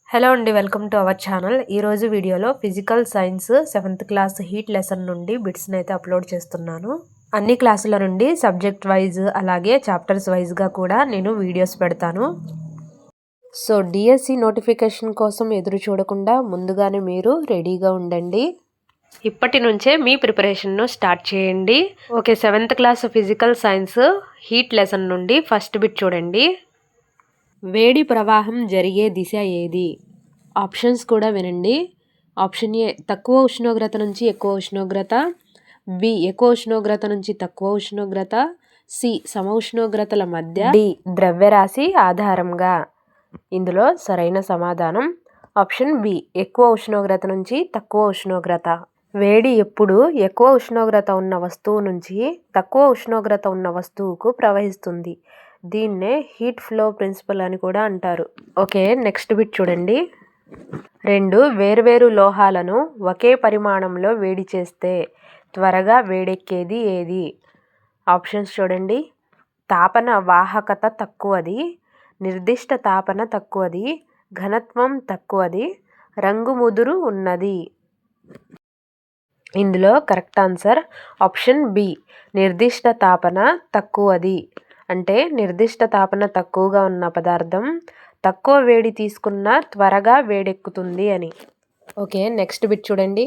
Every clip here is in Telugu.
హలో అండి, వెల్కమ్ టు అవర్ ఛానల్. ఈరోజు వీడియోలో physical science 7th class heat lesson నుండి బిట్స్ని అయితే అప్లోడ్ చేస్తున్నాను. అన్ని క్లాసుల నుండి సబ్జెక్ట్ వైజ్ అలాగే చాప్టర్స్ వైజ్గా కూడా నేను వీడియోస్ పెడతాను. సో డిఎస్సి నోటిఫికేషన్ కోసం ఎదురు చూడకుండా ముందుగానే మీరు రెడీగా ఉండండి. ఇప్పటి నుంచే మీ ప్రిపరేషన్ను స్టార్ట్ చేయండి. Okay, 7th class physical science heat lesson నుండి ఫస్ట్ బిట్ చూడండి. వేడి ప్రవాహం జరిగే దిశ ఏది? ఆప్షన్స్ కూడా వినండి. ఆప్షన్ ఏ తక్కువ ఉష్ణోగ్రత నుంచి ఎక్కువ ఉష్ణోగ్రత, బి ఎక్కువ ఉష్ణోగ్రత నుంచి తక్కువ ఉష్ణోగ్రత, సి సమ ఉష్ణోగ్రతల మధ్య, డి ద్రవ్యరాశి ఆధారంగా. ఇందులో సరైన సమాధానం ఆప్షన్ బి ఎక్కువ ఉష్ణోగ్రత నుంచి తక్కువ ఉష్ణోగ్రత. వేడి ఎప్పుడు ఎక్కువ ఉష్ణోగ్రత ఉన్న వస్తువు నుంచి తక్కువ ఉష్ణోగ్రత ఉన్న వస్తువుకు ప్రవహిస్తుంది. దీన్నే హీట్ ఫ్లో ప్రిన్సిపల్ అని కూడా అంటారు. ఓకే, నెక్స్ట్ బిట్ చూడండి. రెండు వేర్వేరు లోహాలను ఒకే పరిమాణంలో వేడి చేస్తే త్వరగా వేడెక్కేది ఏది? ఆప్షన్స్ చూడండి. తాపన వాహకత తక్కువది, నిర్దిష్ట తాపన తక్కువది, ఘనత్వం తక్కువది, రంగు ముదురు ఉన్నది. ఇందులో కరెక్ట్ ఆన్సర్ ఆప్షన్ బి నిర్దిష్ట తాపన తక్కువది. అంటే నిర్దిష్ట తాపన తక్కువగా ఉన్న పదార్థం తక్కువ వేడి తీసుకున్న త్వరగా వేడెక్కుతుంది అని. ఓకే, నెక్స్ట్ బిట్ చూడండి.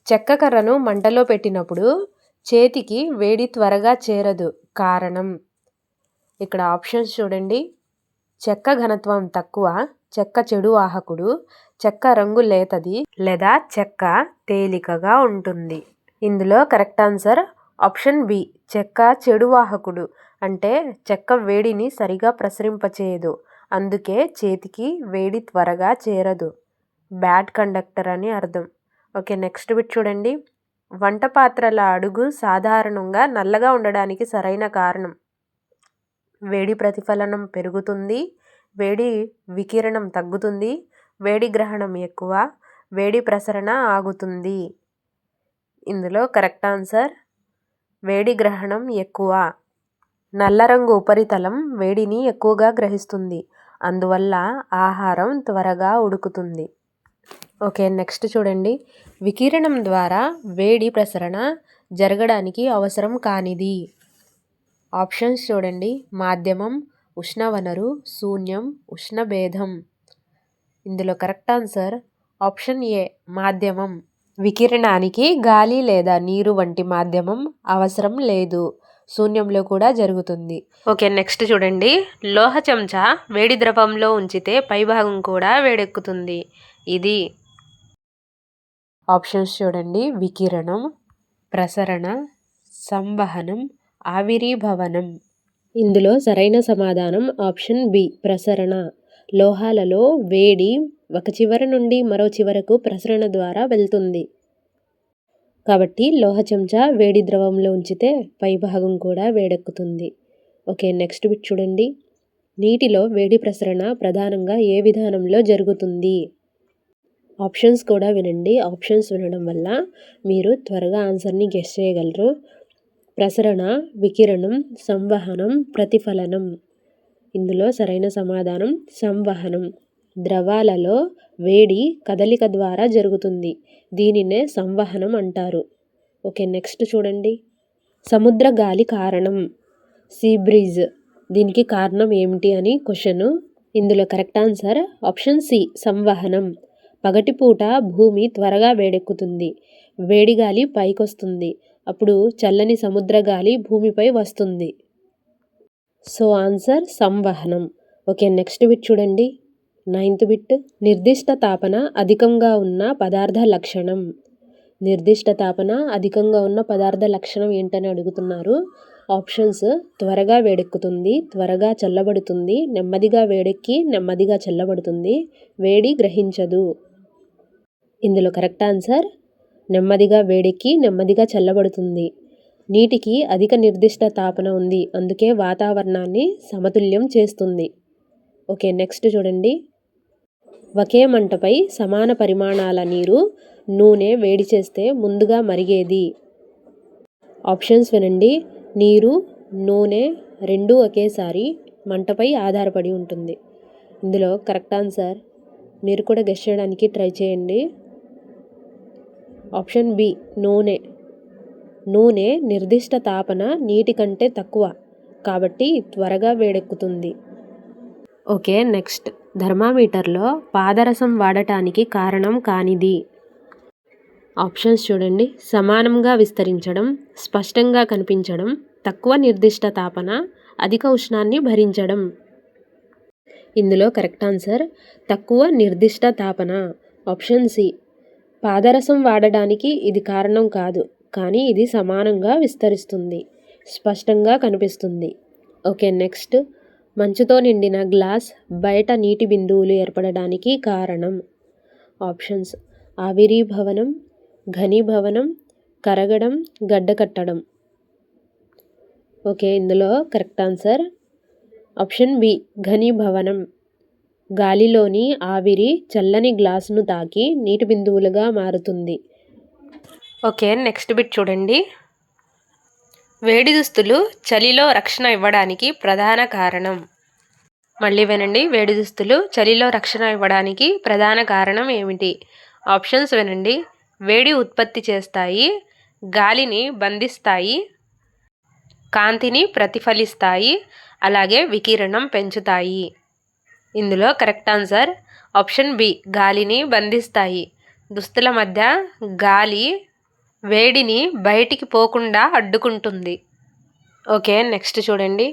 చెక్క కర్రను మంటలో పెట్టినప్పుడు చేతికి వేడి త్వరగా చేరదు, కారణం? ఇక్కడ ఆప్షన్స్ చూడండి. చెక్క ఘనత్వం తక్కువ, చెక్క చెడు వాహకుడు, చెక్క రంగు లేతది, లేదా చెక్క తేలికగా ఉంటుంది. ఇందులో కరెక్ట్ ఆన్సర్ ఆప్షన్ బి చెక్క చెడు వాహకుడు. అంటే చెక్క వేడిని సరిగా ప్రసరింపచేయదు, అందుకే చేతికి వేడి త్వరగా చేరదు. బ్యాడ్ కండక్టర్ అని అర్థం. ఓకే, నెక్స్ట్ బిట్ చూడండి. వంట పాత్రల అడుగు సాధారణంగా నల్లగా ఉండడానికి సరైన కారణం? వేడి ప్రతిఫలనం పెరుగుతుంది, వేడి వికిరణం తగ్గుతుంది, వేడి గ్రహణం ఎక్కువ, వేడి ప్రసరణ ఆగుతుంది. ఇందులో కరెక్ట్ ఆన్సర్ వేడి గ్రహణం ఎక్కువ. నల్ల రంగు ఉపరితలం వేడిని ఎక్కువగా గ్రహిస్తుంది, అందువల్ల ఆహారం త్వరగా ఉడుకుతుంది. ఓకే, నెక్స్ట్ చూడండి. వికిరణం ద్వారా వేడి ప్రసరణ జరగడానికి అవసరం కానిది? ఆప్షన్స్ చూడండి. మాధ్యమం, ఉష్ణవనరు, శూన్యం, ఉష్ణభేదం. ఇందులో కరెక్ట్ ఆన్సర్ ఆప్షన్ ఏ మాధ్యమం. వికిరణానికి గాలి లేదా నీరు వంటి మాధ్యమం అవసరం లేదు, శూన్యంలో కూడా జరుగుతుంది. ఓకే, నెక్స్ట్ చూడండి. లోహ చెంచా వేడి ద్రవంలో ఉంచితే పైభాగం కూడా వేడెక్కుతుంది, ఇది? ఆప్షన్స్ చూడండి. వికిరణం, ప్రసరణ, సంవహనం, ఆవిరీభవనం. ఇందులో సరైన సమాధానం ఆప్షన్ బి ప్రసరణ. లోహాలలో వేడి ఒక చివర నుండి మరో చివరకు ప్రసరణ ద్వారా వెళ్తుంది, కాబట్టి లోహ చెంచా వేడి ద్రవంలో ఉంచితే పైభాగం కూడా వేడెక్కుతుంది. ఓకే, నెక్స్ట్ బిట్ చూడండి. నీటిలో వేడి ప్రసరణ ప్రధానంగా ఏ విధానంలో జరుగుతుంది? ఆప్షన్స్ కూడా వినండి. ఆప్షన్స్ వినడం వల్ల మీరు త్వరగా ఆన్సర్ని గెస్ చేయగలరు. ప్రసరణ, వికిరణం, సంవహనం, ప్రతిఫలనం. ఇందులో సరైన సమాధానం సంవహనం. ద్రవాలలో వేడి కదలిక ద్వారా జరుగుతుంది, దీనినే సంవహనం అంటారు. ఓకే, నెక్స్ట్ చూడండి. సముద్ర గాలి కారణం? See breeze. దీనికి కారణం ఏమిటి అని క్వశ్చన్. ఇందులో కరెక్ట్ ఆన్సర్ ఆప్షన్ సి సంవహనం. పగటిపూట భూమి త్వరగా వేడెక్కుతుంది, వేడిగాలి పైకొస్తుంది, అప్పుడు చల్లని సముద్ర గాలి భూమిపై వస్తుంది. సో ఆన్సర్ సంవహనం. ఓకే, నెక్స్ట్ బిట్ చూడండి. 9th bit. నిర్దిష్ట తాపన అధికంగా ఉన్న పదార్థ లక్షణం? నిర్దిష్ట తాపన అధికంగా ఉన్న పదార్థ లక్షణం ఏంటని అడుగుతున్నారు. ఆప్షన్స్ త్వరగా వేడెక్కుతుంది, త్వరగా చల్లబడుతుంది, నెమ్మదిగా వేడెక్కి నెమ్మదిగా చల్లబడుతుంది, వేడి గ్రహించదు. ఇందులో కరెక్ట్ ఆన్సర్ నెమ్మదిగా వేడెక్కి నెమ్మదిగా చల్లబడుతుంది. నీటికి అధిక నిర్దిష్ట తాపన ఉంది, అందుకే వాతావరణాన్ని సమతుల్యం చేస్తుంది. ఓకే, నెక్స్ట్ చూడండి. ఒకే మంటపై సమాన పరిమాణాల నీరు, నూనె వేడి చేస్తే ముందుగా మరిగేది? ఆప్షన్స్ వినండి. నీరు, నూనె రెండూ ఒకేసారి మంటపై ఆధారపడి ఉంటుంది. ఇందులో కరెక్ట్ ఆన్సర్ మీరు కూడా గెస్ చేయడానికి ట్రై చేయండి. ఆప్షన్ బి నూనె. నూనె నిర్దిష్ట తాపన నీటి కంటే తక్కువ కాబట్టి త్వరగా వేడెక్కుతుంది. ఓకే, నెక్స్ట్ థర్మామీటర్లో పాదరసం వాడటానికి కారణం కానిది. ఆప్షన్స్ చూడండి. సమానంగా విస్తరించడం, స్పష్టంగా కనిపించడం, తక్కువ నిర్దిష్ట తాపన, అధిక ఉష్ణాన్ని భరించడం. ఇందులో కరెక్ట్ ఆన్సర్ తక్కువ నిర్దిష్ట తాపన. Option C. పాదరసం వాడడానికి ఇది కారణం కాదు, కానీ ఇది సమానంగా విస్తరిస్తుంది, స్పష్టంగా కనిపిస్తుంది. ఓకే, నెక్స్ట్ మంచుతో నిండిన గ్లాస్ బయట నీటి బిందువులు ఏర్పడడానికి కారణం. ఆప్షన్స్ ఆవిరీభవనం, ఘనీభవనం, కరగడం, గడ్డకట్టడం. ఓకే, ఇందులో కరెక్ట్ ఆన్సర్ ఆప్షన్ బి ఘనీభవనం. గాలిలోని ఆవిరి చల్లని గ్లాసును తాకి నీటి బిందువులుగా మారుతుంది. ఓకే, నెక్స్ట్ బిట్ చూడండి. వేడి దుస్తులు చలిలో రక్షణ ఇవ్వడానికి ప్రధాన కారణం. మళ్ళీ వినండి. వేడి దుస్తులు చలిలో రక్షణ ఇవ్వడానికి ప్రధాన కారణం ఏమిటి? ఆప్షన్స్ వినండి. వేడి ఉత్పత్తి చేస్తాయి, గాలిని బంధిస్తాయి, కాంతిని ప్రతిఫలిస్తాయి, అలాగే వికిరణం పెంచుతాయి. ఇందులో కరెక్ట్ ఆన్సర్ ఆప్షన్ బి గాలిని బంధిస్తాయి. దుస్తుల మధ్య గాలి వేడిని బయటికి పోకుండా అడ్డుకుంటుంది. ఓకే, నెక్స్ట్ చూడండి.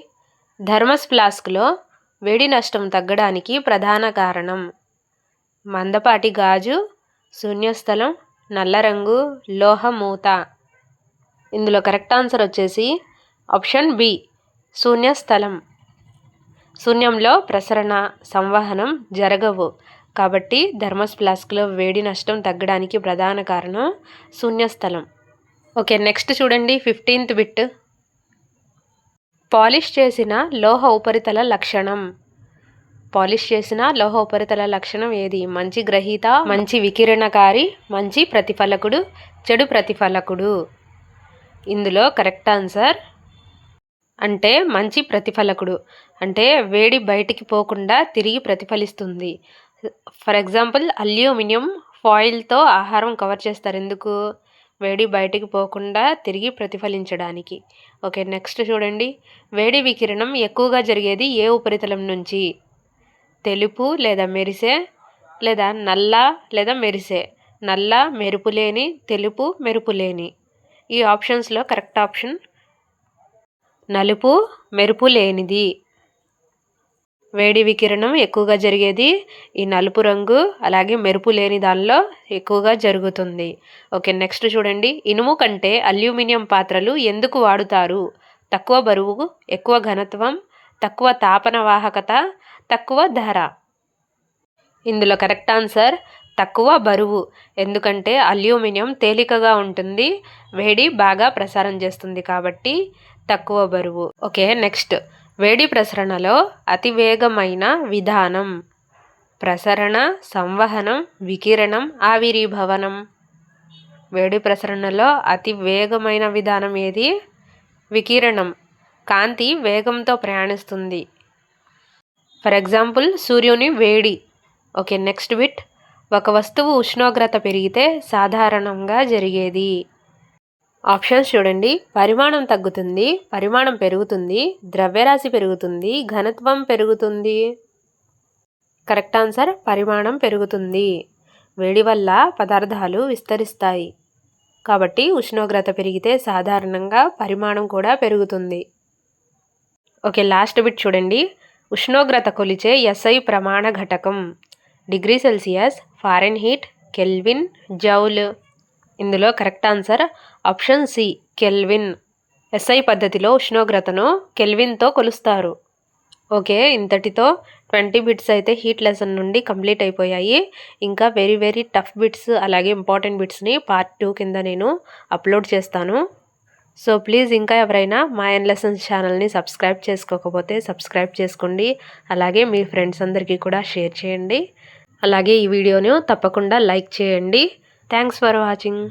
థర్మస్ ఫ్లాస్క్లో వేడి నష్టం తగ్గడానికి ప్రధాన కారణం. మందపాటి గాజు, శూన్యస్థలం, నల్ల రంగు, లోహ మూత. ఇందులో కరెక్ట్ ఆన్సర్ వచ్చేసి ఆప్షన్ బి శూన్యస్థలం. శూన్యంలో ప్రసరణ, సంవహనం జరగవు కాబట్టి థర్మస్ ఫ్లాస్క్లో వేడి నష్టం తగ్గడానికి ప్రధాన కారణం శూన్యస్థలం. ఓకే, నెక్స్ట్ చూడండి. 15th bit. పాలిష్ చేసిన లోహ ఉపరితల లక్షణం. పాలిష్ చేసిన లోహ ఉపరితల లక్షణం ఏది? మంచి గ్రహీత, మంచి వికిరణకారి, మంచి ప్రతిఫలకుడు, చెడు ప్రతిఫలకుడు. ఇందులో కరెక్ట్ ఆన్సర్ అంటే మంచి ప్రతిఫలకుడు. అంటే వేడి బయటికి పోకుండా తిరిగి ప్రతిఫలిస్తుంది. ఫర్ ఎగ్జాంపుల్ అల్యూమినియం ఫాయిల్తో ఆహారం కవర్ చేస్తారు. ఎందుకు? వేడి బయటికి పోకుండా తిరిగి ప్రతిఫలించడానికి. ఓకే, నెక్స్ట్ చూడండి. వేడి వికిరణం ఎక్కువగా జరిగేది ఏ ఉపరితలం నుంచి? తెలుపు లేదా మెరిసే, లేదా నల్ల లేదా మెరిసే. నల్ల మెరుపులేని, తెలుపు మెరుపులేని. ఈ ఆప్షన్స్లో కరెక్ట్ ఆప్షన్ నలుపు మెరుపు లేనిది. వేడి వికిరణం ఎక్కువగా జరిగేది ఈ నలుపు రంగు, అలాగే మెరుపు లేని దానిలో ఎక్కువగా జరుగుతుంది. ఓకే, నెక్స్ట్ చూడండి. ఇనుము కంటే అల్యూమినియం పాత్రలు ఎందుకు వాడుతారు? తక్కువ బరువు, ఎక్కువ ఘనత్వం, తక్కువ తాపన వాహకత, తక్కువ ధర. ఇందులో కరెక్ట్ ఆన్సర్ తక్కువ బరువు. ఎందుకంటే అల్యూమినియం తేలికగా ఉంటుంది, వేడి బాగా ప్రసారం చేస్తుంది కాబట్టి తక్కువ బరువు. ఓకే, నెక్స్ట్ వేడి ప్రసరణలో అతివేగమైన విధానం. ప్రసరణ, సంవహనం, వికిరణం, ఆవిరీభవనం. వేడి ప్రసరణలో అతి వేగమైన విధానం ఏది? వికిరణం. కాంతి వేగంతో ప్రయాణిస్తుంది. ఫర్ ఎగ్జాంపుల్ సూర్యుని వేడి. Okay, next bit. ఒక వస్తువు ఉష్ణోగ్రత పెరిగితే సాధారణంగా జరిగేది. ఆప్షన్స్ చూడండి. పరిమాణం తగ్గుతుంది, పరిమాణం పెరుగుతుంది, ద్రవ్యరాశి పెరుగుతుంది, ఘనత్వం పెరుగుతుంది. కరెక్ట్ ఆన్సర్ పరిమాణం పెరుగుతుంది. వేడి వల్ల పదార్థాలు విస్తరిస్తాయి కాబట్టి ఉష్ణోగ్రత పెరిగితే సాధారణంగా పరిమాణం కూడా పెరుగుతుంది. ఓకే, లాస్ట్ బిట్ చూడండి. ఉష్ణోగ్రత కొలిచే SI ప్రమాణ ఘటకం. Degree Celsius, Fahrenheit, Kelvin, joule. ఇందులో correct answer option C Kelvin. SI పద్ధతిలో ఉష్ణోగ్రతను కెల్విన్తో కొలుస్తారు. ఓకే, ఇంతటితో 20 బిట్స్ అయితే హీట్ లెసన్ నుండి కంప్లీట్ అయిపోయాయి. ఇంకా వెరీ వెరీ టఫ్ బిట్స్ అలాగే ఇంపార్టెంట్ బిట్స్ని పార్ట్ 2 కింద నేను అప్లోడ్ చేస్తాను. సో ప్లీజ్ ఇంకా ఎవరైనా మా ఎన్ లెసన్స్ ఛానల్ని సబ్స్క్రైబ్ చేసుకోకపోతే సబ్స్క్రైబ్ చేసుకోండి. అలాగే మీ ఫ్రెండ్స్ అందరికీ కూడా షేర్ చేయండి. అలాగే ఈ వీడియోను తప్పకుండా లైక్ చేయండి. Thanks for watching.